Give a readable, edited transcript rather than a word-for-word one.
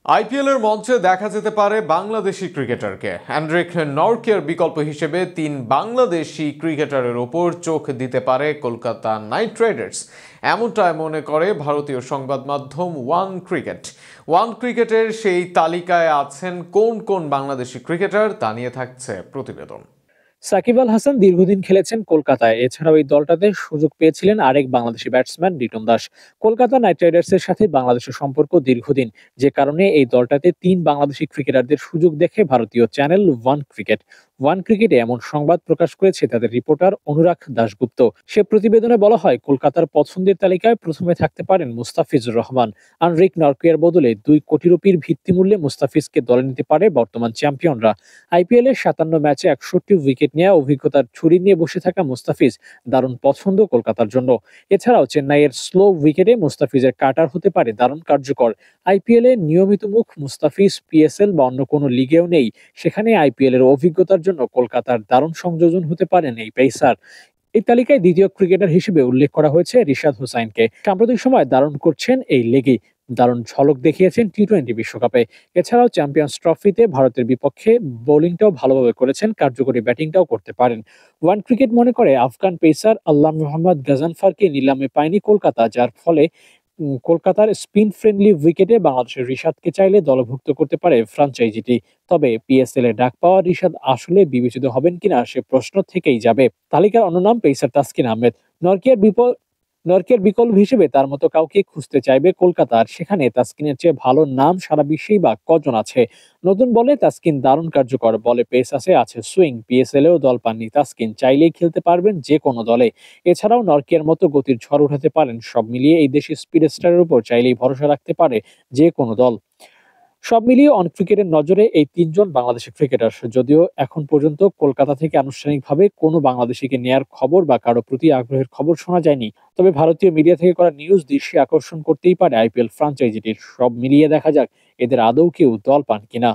IPL এর মঞ্চে দেখা যেতে পারে বাংলাদেশি ক্রিকেটারকে। হ্যান্ড্রিক নরকিয়ার বিকল্প হিসেবে ৩ বাংলাদেশি ক্রিকেটারের ওপর চোখ দিতে পারে কলকাতা নাইট রাইডার্স, এমনটাই মনে করে ভারতীয় সংবাদ মাধ্যম ওয়ান ক্রিকেট। ওয়ান ক্রিকেটের সেই তালিকায় আছেন কোন কোন বাংলাদেশি ক্রিকেটার, তা নিয়ে থাকছে প্রতিবেদন। সাকিব আল হাসান দীর্ঘদিন খেলেছেন কলকাতায়। এছাড়াও এই দলটাতে সুযোগ পেয়েছিলেন আরেক বাংলাদেশি ব্যাটসম্যান লিটন দাস। কলকাতা নাইট রাইডার্সের সাথে বাংলাদেশের সম্পর্ক দীর্ঘদিন, যে কারণে এই দলটাতে ৩ বাংলাদেশি ক্রিকেটারদের সুযোগ দেখে ভারতীয় চ্যানেল ওয়ান ক্রিকেটে এমন সংবাদ প্রকাশ করেছে তাদের রিপোর্টার অনুরাগ দাশগুপ্ত। সে প্রতিবেদনে বলা হয়, কলকাতার পছন্দের তালিকায় প্রথমে থাকতে পারেন মুস্তাফিজুর রহমান। আনরিক নরকিয়ার বদলে ২ কোটি রুপির ভিত্তিমূল্যে মুস্তাফিজকে দলে নিতে পারে বর্তমান চ্যাম্পিয়নরা। আইপিএল এর ৫৭ ম্যাচে ৬১ উইকেট নেওয়া অভিজ্ঞতার ছুরি নিয়ে বসে থাকা মুস্তাফিজ দারুণ পছন্দ কলকাতার জন্য। এছাড়াও চেন্নাইয়ের স্লো উইকেটে মুস্তাফিজের কাটার হতে পারে দারুণ কার্যকর। আইপিএল এ নিয়মিত মুখ মুস্তাফিজ পিএসএল বা অন্য কোনো লিগেও নেই, সেখানে আইপিএল এর অভিজ্ঞতার জন্য কলকাতার দারুণ সংযোজন হতে পারেন এই পেসার। এই তালিকায় দ্বিতীয় ক্রিকেটার হিসেবে উল্লেখ করা হয়েছে রিশাদ হোসাইনকে। সাম্প্রতিক সময় দারুণ করছেন এই লেগে, দারুণ ঝলক দেখিয়েছেন টি-20 বিশ্বকাপে। এছাড়াও চ্যাম্পিয়ন্স ট্রফিতে ভারতের বিপক্ষে বোলিংটাও ভালোভাবে করেছেন, কার্যকরী ব্যাটিংটাও করতে পারেন। ওয়ান ক্রিকেট মনে করে আফগান পেসার আল্লাহ মোহাম্মদ গাজানফারকে নিলামে পায়নি কলকাতা, যার ফলে কলকাতার স্পিন ফ্রেন্ডলি উইকেটে বাংলাদেশের রিশাদকে চাইলে দলভুক্ত করতে পারে ফ্রাঞ্চাইজিটি। তবে পিএসএল এ ডাক পাওয়া রিশাদ আসলে বিবেচিত হবেন কিনা সে প্রশ্ন থেকেই যাবে। তালিকার অন্য নাম পেসার তাসকিন আহমেদ। নরকিয়ার নরকের বিকল্প হিসেবে তার মতো কাউকে খুঁজতে চাইবে কলকাতার, সেখানে তাসকিনের চেয়ে ভালো নাম সারা বিশ্বেই বা কজন আছে। নতুন বলে তাসকিন দারুণ কার্যকর, বলে পেস আছে সুইং। পিএসএলেও দল পাননি তাসকিন, চাইলেই খেলতে পারবেন যে কোনো দলে। এছাড়াও নরকিয়ার মতো গতির ঝড় উঠাতে পারেন। সব মিলিয়ে এই দেশি স্পিড স্টারের উপর চাইলেই ভরসা রাখতে পারে যে কোনো দল। সব মিলিয়ে অন ক্রিকেটের নজরে এই ৩ জন বাংলাদেশি ক্রিকেটার। যদিও এখন পর্যন্ত কলকাতা থেকে আনুষ্ঠানিকভাবে কোনো বাংলাদেশিকে নেয়ার খবর বা কারো প্রতি আগ্রহের খবর শোনা যায়নি। তবে ভারতীয় মিডিয়া থেকে করা নিউজ দৃশ্যে আকর্ষণ করতেই পারে আইপিএল ফ্রাঞ্চাইজিটির। সব মিলিয়ে দেখা যাক এদের আদৌ কেউ দল পান কিনা।